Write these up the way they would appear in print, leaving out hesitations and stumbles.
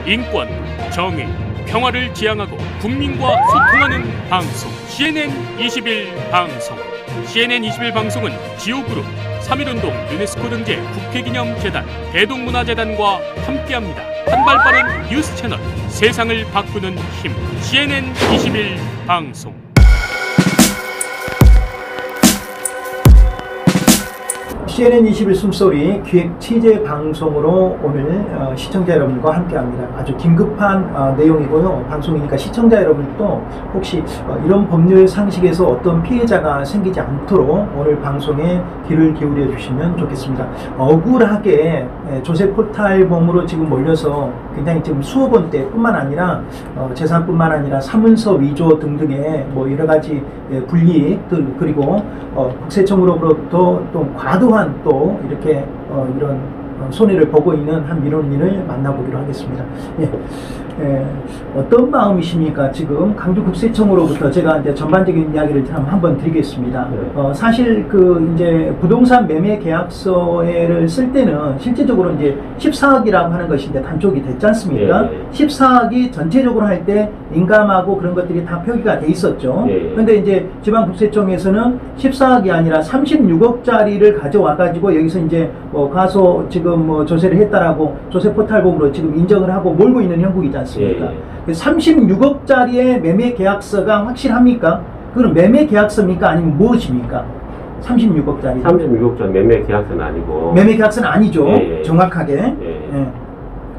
인권, 정의, 평화를 지향하고 국민과 소통하는 방송 CNN 21 방송. CNN 21 방송은 지오그룹, 3.1운동 유네스코 등재 국회기념재단, 대동문화재단과 함께합니다. 한발 빠른 뉴스 채널, 세상을 바꾸는 힘. CNN 21 방송. CNN 21 숨소리 기획 취재 방송으로 오늘 시청자 여러분과 함께합니다. 아주 긴급한 내용이고요. 방송이니까 시청자 여러분도 혹시 이런 법률 상식에서 어떤 피해자가 생기지 않도록 오늘 방송에 귀를 기울여 주시면 좋겠습니다. 억울하게 조세 포탈범으로 지금 몰려서 굉장히 지금 수억 원대뿐만 아니라 재산뿐만 아니라 사문서 위조 등등의 뭐 여러 가지 불이익들, 그리고 국세청으로부터 또 과도한 또 이렇게 이런 손해를 보고 있는 한 민원인을 만나보기로 하겠습니다. 어떤 마음이십니까? 지금 강주국세청으로부터 제가 이제 전반적인 이야기를 한번 드리겠습니다. 사실 이제 부동산 매매 계약서를 쓸 때는 실제적으로 이제 14억이라고 하는 것이 이제 단촉이 됐지 않습니까? 14억이 전체적으로 할 때 인감하고 그런 것들이 다 표기가 돼 있었죠. 근데 이제 지방국세청에서는 14억이 아니라 36억짜리를 가져와 가지고 여기서 이제 가서 지금 조세를 했다라고 조세 포탈범으로 지금 인정을 하고 몰고 있는 형국이지 않습니까? 36억짜리의 매매 계약서가 확실합니까? 그건 매매 계약서입니까? 아니면 무엇입니까? 36억짜리. 36억짜리 매매 계약서는 아니고. 매매 계약서는 아니죠. 정확하게.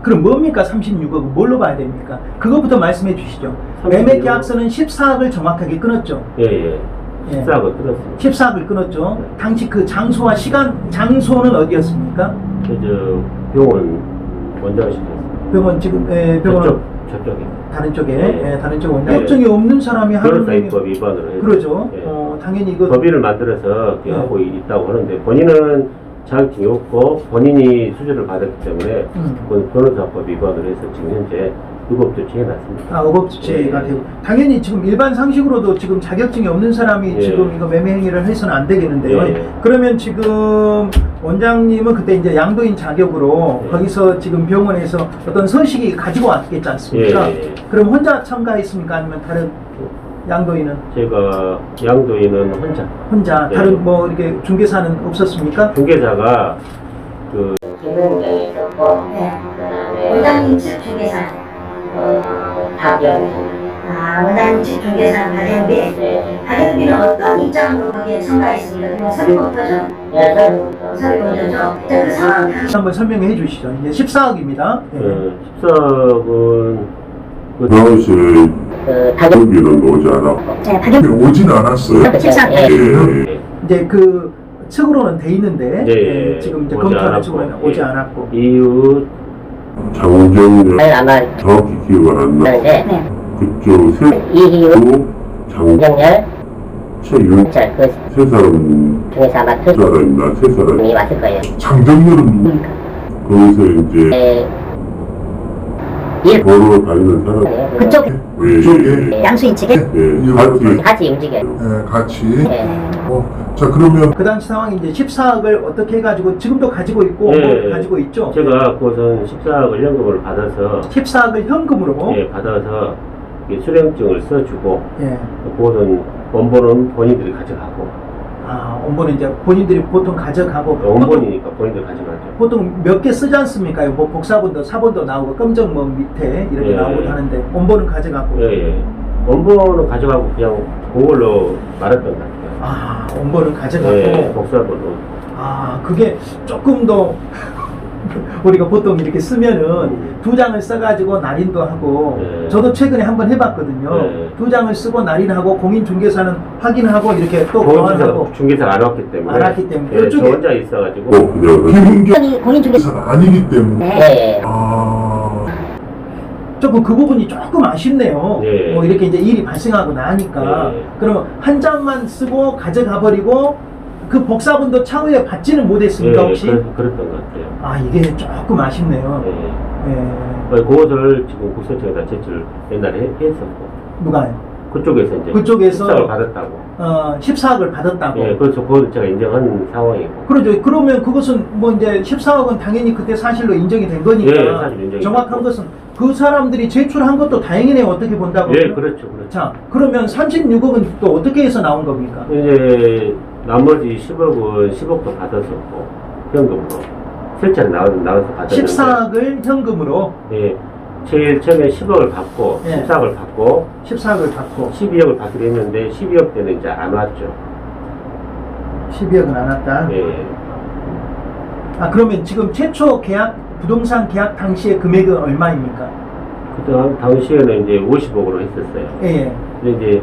그럼 뭡니까? 36억은 뭘로 봐야 됩니까? 그것부터 말씀해 주시죠. 36억. 매매 계약서는 14억을 정확하게 끊었죠. 14억을 끊었습니다. 14억을 끊었죠. 당시 그 장소와 시간, 장소는 어디였습니까? 병원 원장실에서. 병원 지금 병원 저쪽에. 다른 쪽에 다른 쪽 원장. 협정이 없는 사람이 하는 변호사입법 위반으로 해서. 그러죠. 당연히 이거 법인을 만들어서 하고 있다고 하는데 본인은 자격증이 없고 본인이 수주를 받았기 때문에 그건 변호사법 위반으로 해서 지금 현재 의법조치해 놨습니다. 의법조치가 되고 당연히 지금 일반 상식으로도 지금 자격증이 없는 사람이 지금 이거 매매 행위를 해서는 안 되겠는데요. 그러면 지금 원장님은 그때 이제 양도인 자격으로 거기서 지금 병원에서 어떤 서식이 가지고 왔겠지 않습니까? 그럼 혼자 참가했습니까? 아니면 다른 양도인은? 제가 양도인은 혼자. 다른 뭐 이렇게 중개사는 없었습니까? 중개사가 김은경이 있었고, 원장님 측 중개사 박영희. 원장님 측 중개사 박영희. 박영희는 어떤 입장으로 거기에 참가했습니까? 서류부터죠? 서류부터죠. 그 상황 한번 설명해 주시죠. 이제 14억입니다. 14억은 나오실 여기는 오지 않았고 오진 않았어요. 14억. 이제 그 측으로는 돼 있는데 지금 이제 검토하는 측으로는 오지 않았고 이유 장정렬 정확히 기억은 안 나. 그쪽 이희우 장정렬 최윤철 세 사람 중에서 아마 세 사람이나 세 사람이 왔을 거예요. 장정렬은 누굽니까? 거기서 이제 보러 다니는 사람 그쪽에 양수인 측에 같이 움직여요. 같이. 자 그러면 그 당시 상황이 이제 14억을 어떻게 해가지고 지금도 가지고 있고 가지고 있죠. 제가 그것은 14억을 현금으로 받아서 14억을 현금으로 받아서 수령증을 써주고 그것은 원본은 본인들이 가져가고. 원본은 이제 본인들이 보통 가져가고. 원본이니까 본인들이 가져가죠. 보통 몇 개 쓰지 않습니까? 뭐 복사본도 사본도 나오고 검정문 밑에 이렇게 나오고 하는데 원본은 가져가고. 원본은 가져가고 그냥 그걸로 말했던 것 같아요. 원본은 가져가고. 복사본은. 그게 조금 더 우리가 보통 이렇게 쓰면은 2장을 써가지고 날인도 하고 저도 최근에 한번 해봤거든요. 2장을 쓰고 날인하고 공인중개사는 확인하고 이렇게 또 보완하고. 중개사가 안 왔기 때문에. 저 혼자 있어가지고. 김은경이 공인중개사가 아니기 때문에. 조금 그 부분이 조금 아쉽네요. 뭐 이렇게 이제 일이 발생하고 나니까. 그러면 한 장만 쓰고 가져가 버리고 그 복사본도 차후에 받지는 못했습니까 혹시? 그랬던 것 같아요. 이게 조금 아쉽네요. 그것을 지금 국세청에다 제출 옛날에 했었고. 누가요? 그쪽에서 이제 14억을 받았다고. 14억을 받았다고. 그렇죠. 그걸 제가 인정한 상황이고. 그러죠. 그러면 그것은 뭐 이제 14억은 당연히 그때 사실로 인정이 된 거니까. 사실 인정이 정확한 됐고. 것은 그 사람들이 제출한 것도 다행이네요. 어떻게 본다고? 예, 그렇죠. 그렇죠. 자, 그러면 36억은 또 어떻게 해서 나온 겁니까? 이제 나머지 10억은 10억도 받았었고 현금으로 실제로 나와서 받았는데 14억을 현금으로 예, 제일 처음에 10억을 받고 예. 14억을 받고 14억을 받고 12억을 받기로 했는데 12억 때는 이제 안 왔죠. 12억은 안 왔다. 예. 아, 그러면 지금 최초 계약 부동산 계약 당시의 금액은 얼마입니까? 그 당시에는 이제 50억으로 했었어요. 예. 근데 이제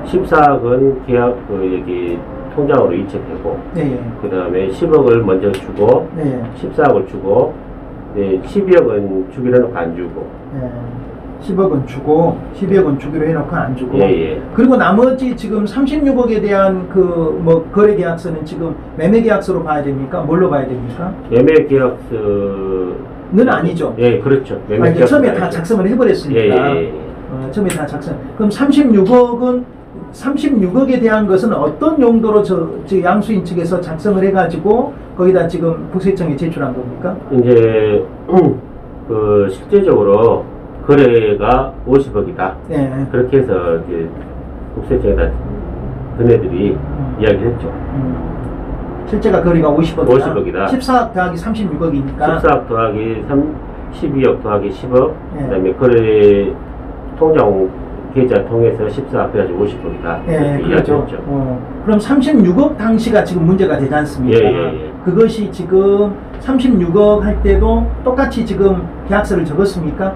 14억은 계약 여기 통장으로 이체되고 예. 그 다음에 10억을 먼저 주고 예. 14억을 주고 12억은 주기로 해놓고 안 주고 예. 10억은 주고 12억은 주기로 해놓고 안 주고. 예. 그리고 나머지 지금 36억에 대한 그 뭐 거래 계약서는 지금 매매 계약서로 봐야 됩니까? 뭘로 봐야 됩니까? 매매 계약서는 아니죠. 예, 그렇죠. 매매 이제 계약서 처음에 다 작성을 해버렸으니까. 예. 처음에 다 작성. 그럼 36억에 대한 것은 어떤 용도로 저 양수인 측에서 작성을 해가지고 거기다 지금 국세청에 제출한 겁니까? 이제 그 실제적으로 거래가 50억이다. 예. 그렇게 해서 이제 국세청에다 그네들이 이야기했죠. 실제가 거리가 50억이다. 50억이다. 14억 더하기 36억이니까. 14억 더하기 12억 더하기 10억. 예. 그다음에 거래 통장 계좌 통해서 14억 해가지고 50억이다. 예, 그렇죠. 이야기했죠. 그럼 36억 당시가 지금 문제가 되지 않습니까? 예. 그것이 지금 36억 할 때도 똑같이 지금 계약서를 적었습니까?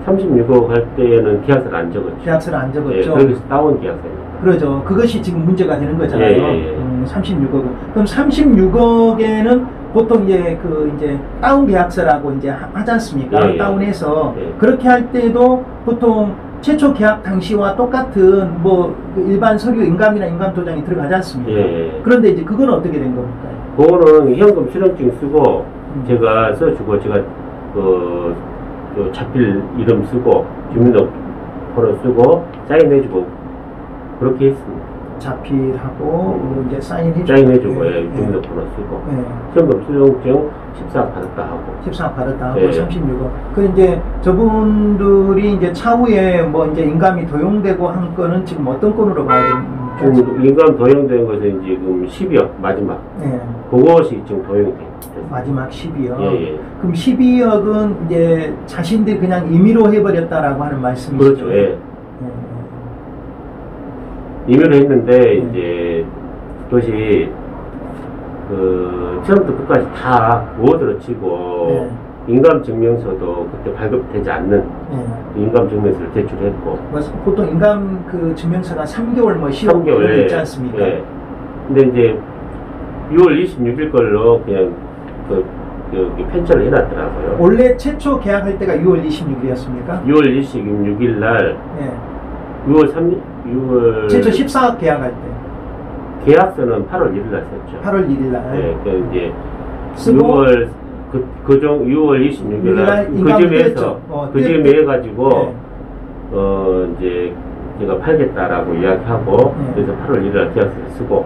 36억 할 때는 계약서를 안 적었죠. 계약서를 안 적었죠. 예, 거기서 따온 계약서입니다. 그러죠. 그것이 지금 문제가 되는 거잖아요. 예. 36억은. 그럼 36억에는 보통 이제 이제 다운 계약서라고 이제 하지 않습니까? 예. 다운해서 예. 그렇게 할 때도 보통 최초 계약 당시와 똑같은 뭐 일반 서류 인감이나 인감 도장이 들어가지 않습니까? 예. 그런데 이제 그건 어떻게 된 겁니까? 그거는 현금 수령증 쓰고 제가 써주고 제가 그 자필 이름 쓰고 주민등록번호 쓰고 사인해주고 그렇게 했습니다. 자필하고 이제 사인해주고 사인해주고 주민등록번호 쓰고 현금 수령증 14억 받았다 하고 14억 받았다 하고 예. 36억. 그 이제 저분들이 이제 차후에 뭐 이제 인감이 도용되고 한 건은 지금 어떤 건으로 봐야 됩니까? 지금 인감 도용된 것은 지금 12억 마지막 예. 그것이 지금 도용됐어요. 마지막 12억. 예. 그럼 12억은 이제 자신들이 그냥 임의로 해버렸다라고 하는 말씀이시죠? 그렇죠. 예. 임의로 했는데 이제 그것이 그 처음부터 끝까지 다 워드로 치고 인감증명서도 그때 발급되지 않는 인감증명서를 제출했고 보통 인감 그 증명서가 3개월 뭐 10억 3개월 이런 게 있지 않습니까? 예. 근데 이제 6월 26일 걸로 그냥 여기 편찬을 해놨더라고요. 원래 최초 계약할 때가 6월 26일이었습니까? 6월 26일 날 예. 6월 최초 14억 계약할 때 계약서는 8월 1일 날 썼죠. 8월 1일 날. 네, 그 이제 쓰고 6월 26일 날 인감을 그즈음에 해가지고 네. 이제 제가 팔겠다라고 이야기하고 그래서 8월 1일 날 계약서를 쓰고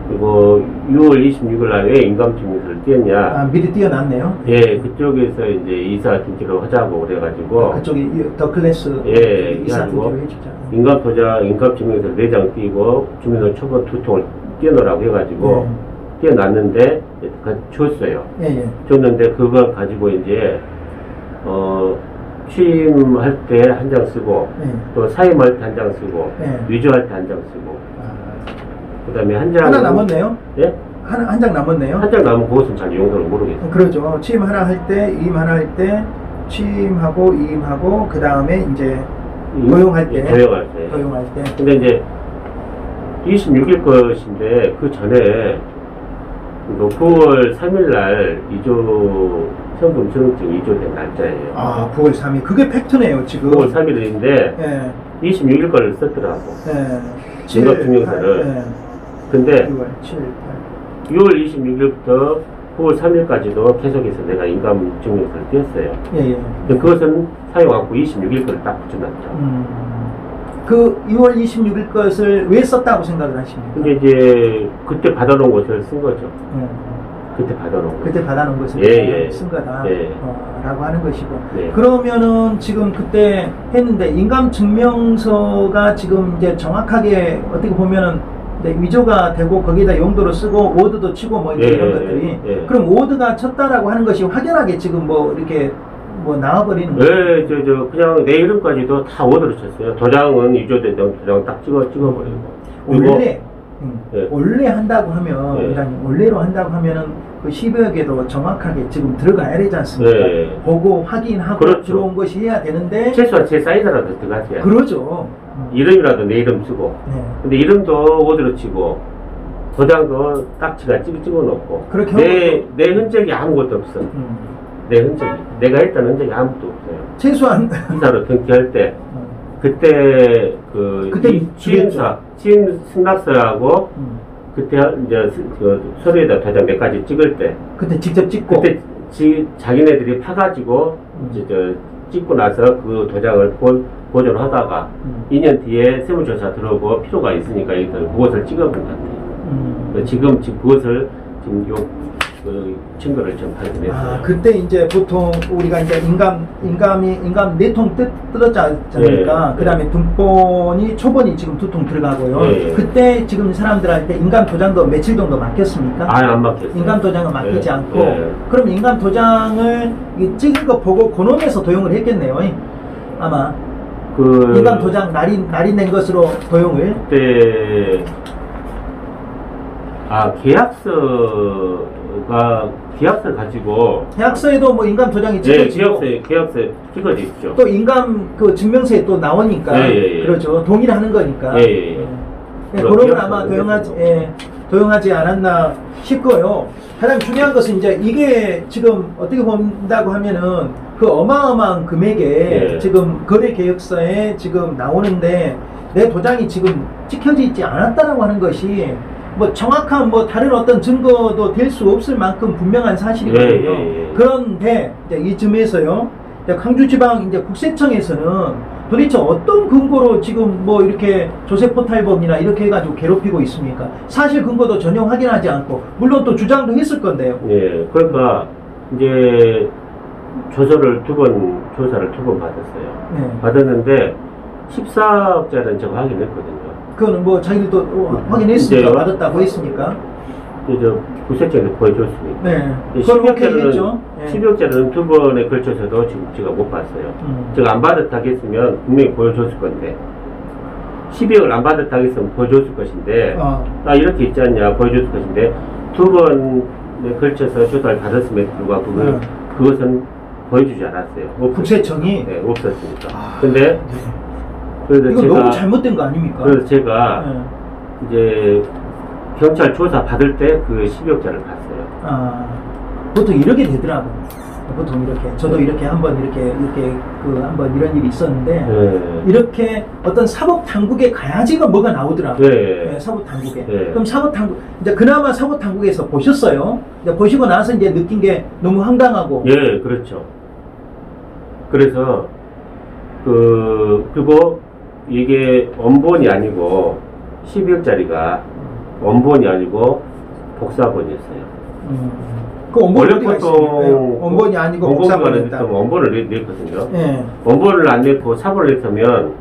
그리고 6월 26일 날 왜 인감증명서를 띄었냐? 아, 미리 띄어놨네요. 예, 그쪽에서 이제 이사 등기로 하자고 그래가지고 그쪽이 더 클래스 이사 등기로 해주자. 인감증명서를 4장 띄고 주민등록 초본 2통을 띄어놓으라고 해가지고 띄어놨는데 줬어요. 줬는데 그걸 가지고 이제 취임할 때 한 장 쓰고 또 사임할 때 한 장 쓰고 위조할 때 한 장 쓰고 그 다음에 한 장 하나 남았네요? 예? 한 장 남았네요? 한 장 남은 그것은 잘 용도를 모르겠어요. 그러죠. 취임 하나 할 때, 이임 하나 할 때, 취임하고, 이임하고, 그 다음에 이제 도용할 때. 도용할 때. 근데 이제 26일 것인데 그 전에 9월 3일 날 현금 수령증 이조된 날짜예요. 아, 9월 3일. 그게 팩트네요, 지금. 9월 3일인데 26일 걸 썼더라고. 인감증명서를. 근데 6월 7일, 6월 26일부터 9월 3일까지도 계속해서 내가 인감증명서를 띄었어요. 근데 그것은 사용하고 26일 걸 딱 붙여놨죠. 그 6월 26일 것을 왜 썼다고 생각을 하십니까? 근데 이제 그때 받아놓은 것을 쓴 거죠. 그때 받아놓은 그때 받아놓은 것을 예, 예. 쓴 거다 예. 라고 하는 것이고 네. 그러면은 지금 그때 했는데 인감증명서가 지금 이제 정확하게 어떻게 보면은 위조가 되고 거기다 용도로 쓰고 워드도 치고 뭐 예, 이런 예, 것들이 예. 그럼 워드가 쳤다라고 하는 것이 확연하게 지금 뭐 이렇게 뭐 나와버리는 거죠? 네, 그냥 내 이름까지도 다 워드로 쳤어요. 도장은 위조된 도장 딱 찍어버리고. 원래 예. 원래 한다고 하면 예. 일단 원래로 한다고 하면은 그 10억에도 정확하게 지금 들어가야 되지 않습니까? 예. 보고 확인하고 그렇죠. 들어온 것이 해야 되는데 최소한 제 사인이라도 들어가지. 그러죠. 이름이라도 내 이름 쓰고. 네. 근데 이름도 워드로 치고 도장도 딱지가 찍어놓고. 그렇게 내 흔적이 아무것도 없어. 내 흔적이. 내가 했던 흔적이 아무것도 없어요. 최소한 기사로 등기할 때 그때 그때 취임 승낙서하고 그때 이제 그 서류에다 도장 몇 가지 찍을 때 그때 직접 찍고 그때 자기네들이 파가지고 이제 찍고 나서 그 도장을 보존하다가 2년 뒤에 세무조사 들어오고 필요가 있으니까 그것을 찍어본 것 같아요. 지금 그것을 지금 그 증거를 좀 발견했어요. 아, 그때 이제 보통 우리가 이제 인감 4통 뜯었지 않습니까? 예. 그 다음에 등본이 초본이 지금 2통 들어가고요. 예. 그때 지금 사람들한테 인감 도장도 며칠 정도 맡겼습니까? 안 맡겼어요. 인감 도장은 맡기지 예. 않고 예. 그럼 인감 도장을 찍은 거 보고 그놈에서 도용을 했겠네요. 아마 인감 도장 날인된 것으로 도용을 그때 계약서 가지고 계약서에도 뭐 인감 도장이 네, 찍혀지고 계약서에 찍어져 있죠. 또 인감 그 증명서에 또 나오니까 예. 그렇죠. 동일하는 거니까. 예. 그런 건 아마 도용하지 않았나 싶고요. 가장 중요한 것은 이제 이게 지금 어떻게 본다고 하면은 그 어마어마한 금액에 지금 거래 계획서에 지금 나오는데 내 도장이 지금 찍혀져 있지 않았다라고 하는 것이 뭐 정확한 뭐 다른 어떤 증거도 될 수 없을 만큼 분명한 사실이거든요. 그런데 이제 이쯤에서요, 광주지방 이제 국세청에서는 도대체 어떤 근거로 지금 뭐 이렇게 조세포탈범이나 이렇게 해가지고 괴롭히고 있습니까? 사실 근거도 전혀 확인하지 않고 물론 또 주장도 했을 건데요. 예, 그러니까 이제 조사를 두 번 받았어요. 네. 받았는데 14억짜리는 제가 확인했거든요. 그거는 뭐 자기들도 확인했으니까 받았다고 했으니까. 이제 국세청에서 보여줬으니까. 네. 그건 오케이 했죠. 12억짜리는 두 번에 걸쳐서도 지금 제가 못 봤어요. 제가 안 받았다고 했으면 분명히 보여줬을 건데 12억을 안 받았다고 했으면 보여줬을 것인데 이렇게 있지 않냐 보여줬을 것인데 두 번에 걸쳐서 조사를 받았음에도 불구하고 그것은 보여주지 않았어요. 국세청이? 네, 없었으니까. 근데 그래서 이거 너무 잘못된 거 아닙니까? 그래서 제가 이제 경찰 조사 받을 때 그 12억짜리를 봤어요. 보통 이렇게 되더라고요. 보통 이렇게 저도 이렇게 한번 이렇게 그 한번 이런 일이 있었는데 이렇게 어떤 사법 당국에 가야지가 뭐가 나오더라고요. 네, 사법 당국에. 그럼 사법 당국 이제 그나마 사법 당국에서 보셨어요. 이제 보시고 나서 이제 느낀 게 너무 황당하고. 예, 그렇죠. 그래서 그리고 이게 원본이 아니고 12억짜리가 원본이 아니고 복사본이었어요. 그 원래 보통 원본이 아니고 복사본이 있다. 원본을 냈거든요. 원본을 안 냈고 사본을 냈으면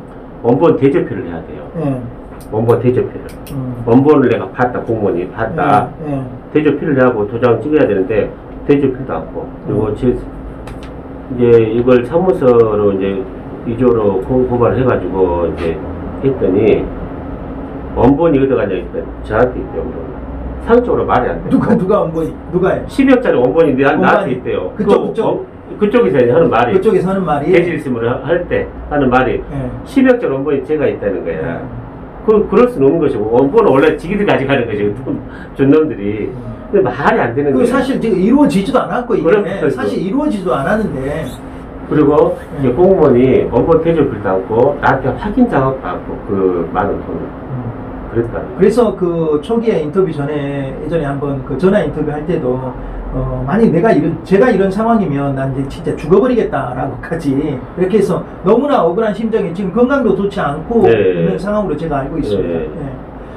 원본 대조표를 해야 돼요. 원본 대조표를. 원본을 내가 봤다, 공무원이 봤다. 대조표를 하고 도장 찍어야 되는데 대조표도 않고 그리고 이제 이걸 사무소로 이제 위조로 고발을 해가지고 이제 했더니 원본이 어디 가냐 했더니 저한테 있대요. 상적으로 말이 안 돼요. 누가 원본이? 누가요? 12억짜리 원본이 나한테 있대요. 그쪽에서 하는 말이. 그쪽에서 하는 말이. 대질심을 할 때 하는 말이 12억짜리 원본이 제가 있다는 거야. 그럴 수는 없는 것이고 원본은 원래 지기들 가져가는 거죠. 준 놈들이. 근데 말이 안 되는 거예요. 사실 지금 이루어지지도 않았고 이게 사실 이루어지지도 않았는데. 그리고 이제 공무원이 원본 대조표도 않고 나한테 확인 작업도 않고 그 많은 돈을 그랬다. 그래서 그 초기에 인터뷰 전에 예전에 한번 그 전화 인터뷰 할 때도 만약 제가 이런 상황이면 난 이제 진짜 죽어버리겠다라고까지 이렇게 해서 너무나 억울한 심정이 지금 건강도 좋지 않고 있는 상황으로 제가 알고 있습니다.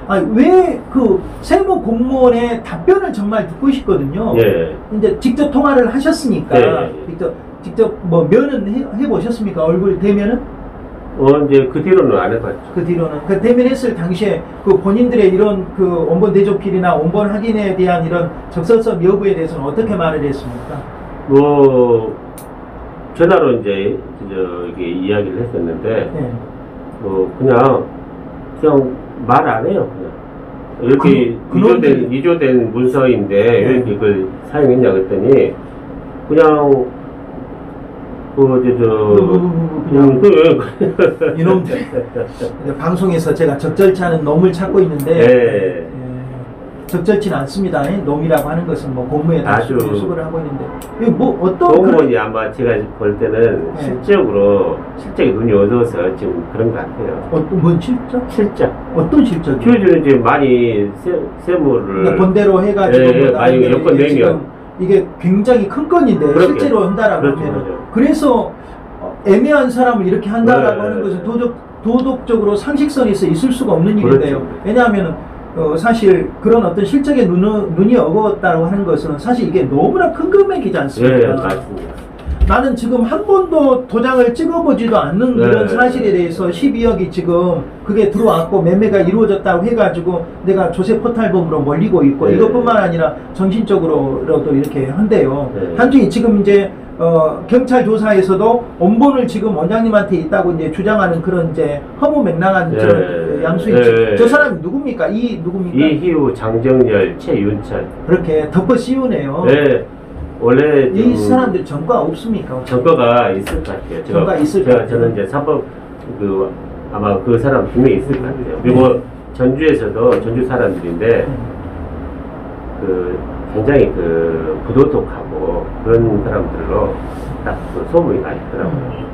왜 그 세무 공무원의 답변을 정말 듣고 싶거든요. 예. 이제 직접 통화를 하셨으니까 예. 직접 뭐 면은 해보셨습니까? 얼굴 대면은? 이제 그 뒤로는 안 해봤죠. 그 뒤로는 그 대면했을 당시에 그 본인들의 이런 그 원본 대조필이나 원본 확인에 대한 이런 적절성 여부에 대해서는 어떻게 말을 했습니까? 뭐 전화로 이제 이게 이야기를 했었는데 네. 그냥 말 안 해요. 그냥 이렇게 위조된 문서인데 왜 이렇게 이걸 사용했냐 그랬더니 그냥 이놈들 방송에서 제가 적절치 않은 놈을 찾고 있는데 네. 적절치는 않습니다. 놈이라고 하는 것은 뭐 공무에 아주 수고를 하고 있는데 이거 뭐 어떤 공무원이 아마 제가 볼 때는 네. 실적이 눈이 어두워서 지금 그런 것 같아요. 뭔 실적? 실적. 어떤 실적이요? 키워주는 이제 많이 세무를 그러니까 본대로 해가지고 네, 많이 여권 내면 이게 굉장히 큰 건인데 그렇게. 실제로 한다라고 그렇죠, 하면 그렇죠. 그래서 애매한 사람을 이렇게 한다라고 네. 하는 것은 도덕적으로 상식선에서 있을 수가 없는 그렇죠. 일인데요. 왜냐하면 사실 그런 어떤 실적에 눈이 어거웠다고 하는 것은 사실 이게 너무나 큰 금액이지 않습니까? 네, 맞습니다. 나는 지금 한 번도 도장을 찍어보지도 않는 네. 이런 사실에 대해서 12억이 지금 그게 들어왔고 매매가 이루어졌다고 해가지고 내가 조세 포탈범으로 몰리고 있고 네. 이것뿐만 아니라 정신적으로도 이렇게 한대요. 네. 단순히 지금 이제 경찰 조사에서도 원본을 지금 원장님한테 있다고 이제 주장하는 그런 이제 허무맹랑한 네. 저 양수인 네. 저 사람이 누굽니까? 누굽니까? 이희우, 장정열, 최윤철. 그렇게 덮어 씌우네요. 네. 원래 이 사람들 전과 없습니까? 전과가 있을 것 같아요. 전과 있을 것 같아요. 저는 이제 사법 아마 그 사람 분명히 있을 것 같아요. 그리고 전주에서도 전주 사람들인데 굉장히 부도덕하고 그런 사람들로 딱 소문이 나 있더라고요.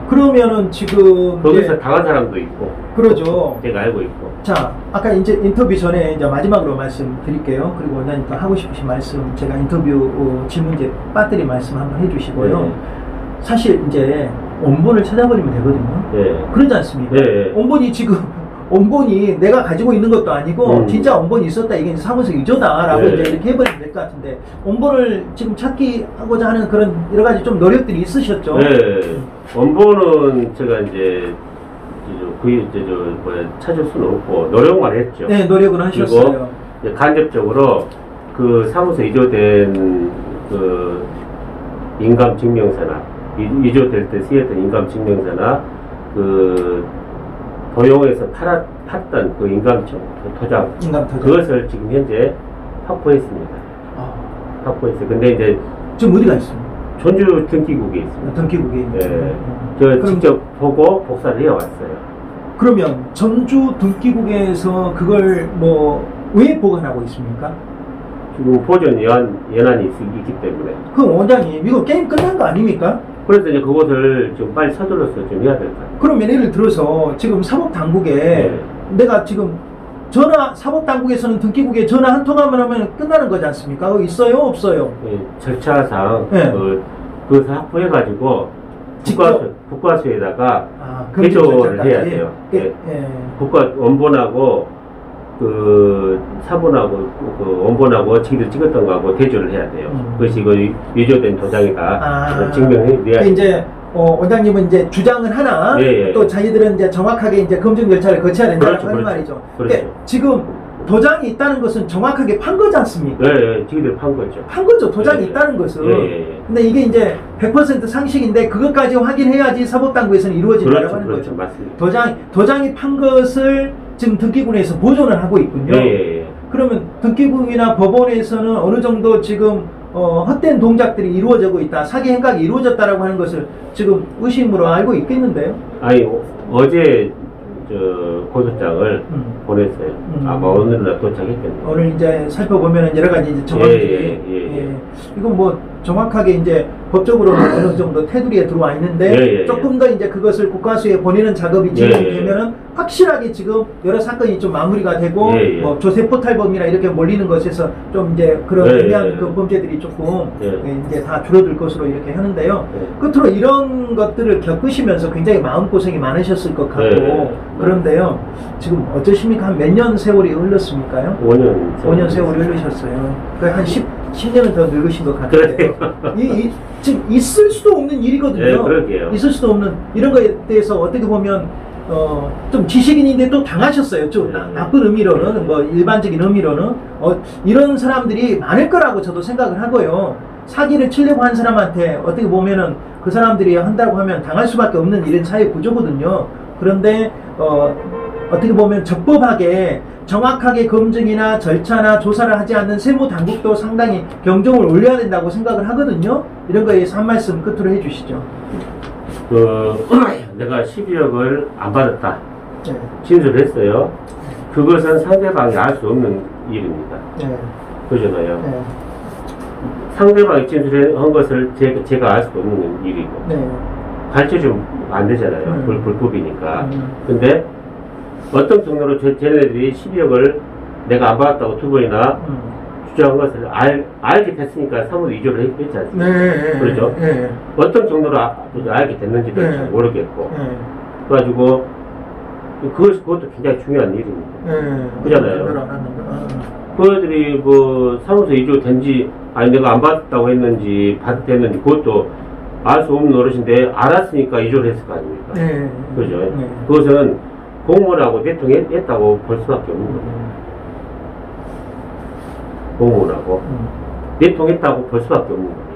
그러면은 지금 거기서 당한 사람도 있고, 그러죠. 제가 알고 있고. 자, 아까 이제 인터뷰 전에 이제 마지막으로 말씀드릴게요. 그리고 원장님 또 하고 싶으신 말씀, 제가 인터뷰 질문제 빠뜨리 말씀 한번 해주시고요. 네. 사실 이제 원본을 찾아버리면 되거든요. 네. 그러지 않습니까? 네. 원본이 내가 가지고 있는 것도 아니고 진짜 원본이 있었다 이게 사무소 위조다라고 네. 이제 이렇게 해버리면 될 것 같은데 원본을 지금 찾기 하고자 하는 그런 여러 가지 좀 노력들이 있으셨죠? 네. 원본은 제가 이제 찾을 수는 없고 노력만 했죠. 네, 노력은 하셨어요. 그리고 간접적으로 그 사무소 위조된 그 인감증명서나 위조될 때 쓰였던 인감증명서나 그 도용에서 팠던 그 인감토장 그것을 지금 현재 확보했습니다. 확보했어요. 근데 이제 지금 어디가 있습니까? 전주 등기국에 있습니다. 등기국에 네. 저 직접 보고 복사를 해왔어요. 그러면 전주 등기국에서 그걸 왜 보관하고 있습니까? 지금 보존 연한이 있기 때문에. 그럼 원장님 이거 게임 끝난 거 아닙니까? 그래서 이제 그것을 좀 빨리 서둘러서 좀 해야 될 것 같아요. 그러면 예를 들어서 지금 사법당국에 네. 내가 지금 사법당국에서는 등기국에 전화 한 통화만 하면 끝나는 거지 않습니까? 있어요? 없어요? 네, 절차상 네. 그것을 확보해가지고 국과수에다가 검증 개조를 해야 돼요. 예. 국과 원본하고 그 사본하고 그 원본하고 지들 찍었던 거하고 대조를 해야 돼요. 그것이 그 위조된 도장이다. 증명해야 이제 원장님은 이제 주장을 하나 예. 또 자기들은 이제 정확하게 이제 검증 절차를 거쳐야 된다고 하는 말이죠. 그렇죠. 지금 도장이 있다는 것은 정확하게 판 거지 않습니까? 네, 지들 판 거죠. 판 거죠. 도장이 있다는 것은. 근데 이게 이제 100% 상식인데 그것까지 확인해야지 사법당국에서는 이루어진다고 하는 거죠. 맞습니다. 도장이 판 것을 지금 등기군에서 보존을 하고 있군요. 그러면 등기국이나 법원에서는 어느 정도 지금 헛된 동작들이 이루어지고 있다, 사기 행각이 이루어졌다라고 하는 것을 지금 의심으로 알고 있겠는데요? 아니 어제 고소장을 보냈어요. 아마 오늘은 도착했겠네요. 오늘 이제 살펴보면 여러 가지 이제 정황들이 이건 뭐 정확하게 이제 법적으로는 어느 정도 테두리에 들어와 있는데 조금 더 이제 그것을 국과수에 보내는 작업이 진행되면은 확실하게 지금 여러 사건이 좀 마무리가 되고 뭐 조세 포탈범이나 이렇게 몰리는 것에서 좀 이제 그런 애매한 그 범죄들이 조금 이제 다 줄어들 것으로 이렇게 하는데요. 끝으로 이런 것들을 겪으시면서 굉장히 마음고생이 많으셨을 것 같고 그런데요. 지금 어떠십니까? 한 몇 년 세월이 흘렀습니까요? 5년 세월이 흘르셨어요. 한 10년은 더 늙으신 것 같은데요. 지금 있을 수도 없는 일이거든요. 있을 수도 없는 이런 거에 대해서 어떻게 보면 좀 지식인인데 또 당하셨어요. 좀 나쁜 의미로는 뭐 일반적인 의미로는 이런 사람들이 많을 거라고 저도 생각을 하고요. 사기를 치려고 한 사람한테 어떻게 보면은 그 사람들이 한다고 하면 당할 수밖에 없는 이런 사회 구조거든요. 그런데 어떻게 보면 적법하게 정확하게 검증이나 절차나 조사를 하지 않는 세무당국도 상당히 경종을 울려야 된다고 생각을 하거든요. 이런 거에 대해서 한 말씀 끝으로 해주시죠. 내가 12억을 안 받았다. 진술을 했어요. 그것은 상대방이 알 수 없는 일입니다. 그러잖아요. 상대방이 진술한 것을 제가 알 수 없는 일이고 가르쳐 주면 안 되잖아요. 불법이니까. 근데 어떤 경로로 쟤네들이 12억을 내가 안 받았다고 두 번이나 주장한 것을 알게 됐으니까 사무소 이조를 했지 않습니까? 그렇죠? 어떤 경로로 알게 됐는지도 잘 모르겠고 그래가지고 그것도 굉장히 중요한 일입니다. 그잖아요. 그들이 뭐 사무소 이조 된지 아니 내가 안 받았다고 했는지 받았는지 그것도 알 수 없는 노릇인데 알았으니까 이조를 했을 거 아닙니까? 그죠? 그것은 공무원하고 내통했다고 볼 수밖에 없는 거죠. 공무원하고 내통했다고 볼 수밖에 없는 겁니다.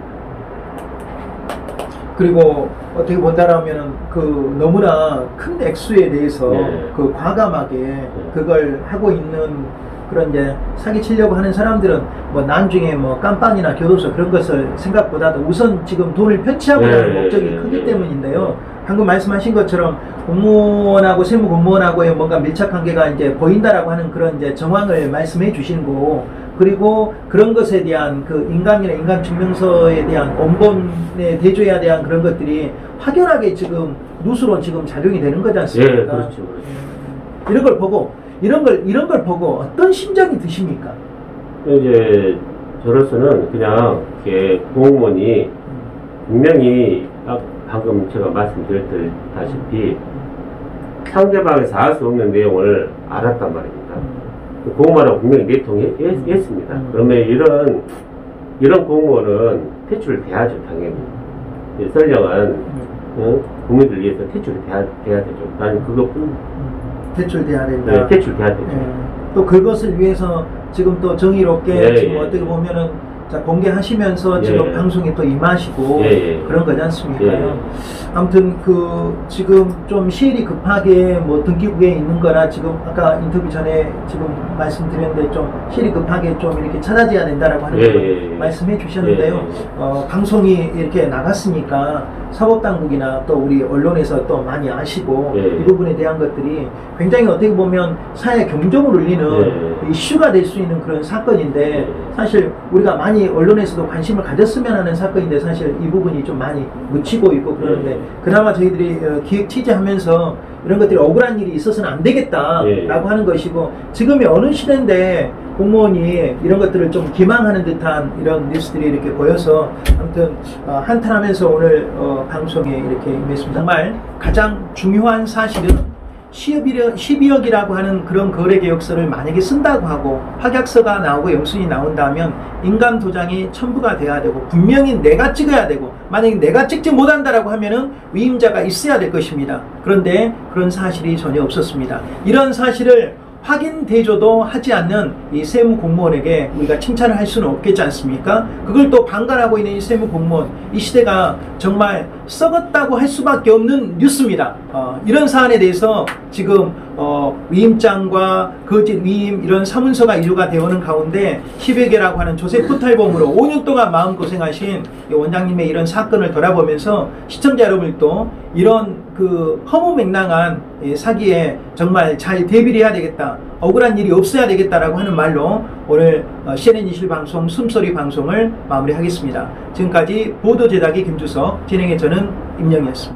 그리고 어떻게 본다라면은 그 너무나 큰 액수에 대해서 그 과감하게 그걸 하고 있는 그런 이제 사기치려고 하는 사람들은 뭐 나중에 뭐 깜빵이나 교도소 그런 것을 생각보다도 우선 지금 돈을 편취하고 하는 목적이 크기 때문인데요. 방금 말씀하신 것처럼 공무원하고 세무공무원하고의 뭔가 밀착 관계가 이제 보인다라고 하는 그런 이제 정황을 말씀해 주신 거고, 그리고 그런 것에 대한 그 인감이나 인감증명서에 대한 원본에 대조해야 대한 그런 것들이 확연하게 지금 누수로 지금 작용이 되는 거지 않습니까? 예, 그렇죠. 이런 걸 보고 이런 걸 보고 어떤 심정이 드십니까? 이제 저로서는 그냥 이렇게 공무원이 분명히 방금 제가 말씀드렸다시피 상대방에서 알 수 없는 내용을 알았단 말입니다. 공무원하고 분명히 내통했습니다. 그러면 이런 공무원은 퇴출돼야죠, 당연히. 선량한 국민들 위해서 퇴출돼야 되죠. 나는 그것뿐. 퇴출돼야 된다. 네, 퇴출돼야 되죠. 또 그것을 위해서 지금 또 정의롭게 지금 어떻게 보면은 공개하시면서 지금 방송에 또 임하시고 그런 거지 않습니까? 아무튼 그 지금 좀 시일이 급하게 뭐 등기부에 있는 거나 지금 아까 인터뷰 전에 지금 말씀드렸는데 좀 시일이 급하게 좀 이렇게 찾아져야 된다라고 하는 걸 말씀해 주셨는데요. 방송이 이렇게 나갔으니까 사법당국이나 또 우리 언론에서 또 많이 아시고 이 부분에 대한 것들이 굉장히 어떻게 보면 사회 경종을 울리는 이슈가 될 수 있는 그런 사건인데, 사실 우리가 많이 언론에서도 관심을 가졌으면 하는 사건인데 사실 이 부분이 좀 많이 묻히고 있고 그러는데, 그나마 저희들이 기획 취재하면서 이런 것들이 억울한 일이 있어서는 안 되겠다라고 하는 것이고, 지금이 어느 시대인데 공무원이 이런 것들을 좀 기망하는 듯한 이런 뉴스들이 이렇게 보여서 아무튼 한탄하면서 오늘 방송에 이렇게 임했습니다. 정말 가장 중요한 사실은 12억이라고 하는 그런 거래 계획서를 만약에 쓴다고 하고 확약서가 나오고 영수증이 나온다면 인감 도장이 첨부가 돼야 되고 분명히 내가 찍어야 되고, 만약에 내가 찍지 못한다라고 하면은 위임자가 있어야 될 것입니다. 그런데 그런 사실이 전혀 없었습니다. 이런 사실을 확인 대조도 하지 않는 이 세무공무원에게 우리가 칭찬을 할 수는 없겠지 않습니까? 그걸 또 방관하고 있는 이 세무공무원, 이 시대가 정말 썩었다고 할 수밖에 없는 뉴스입니다. 이런 사안에 대해서 지금 위임장과 거짓 위임 이런 사문서가 이루가 되어오는 가운데 10여 개라고 하는 조세 포탈범으로 5년 동안 마음고생하신 이 원장님의 이런 사건을 돌아보면서 시청자 여러분들도 이런 그 허무맹랑한 사기에 정말 잘 대비를 해야 되겠다. 억울한 일이 없어야 되겠다라고 하는 말로 오늘 CNN21 방송 숨소리 방송을 마무리하겠습니다. 지금까지 보도 제작의 김주석, 진행의 저는 임영이었습니다.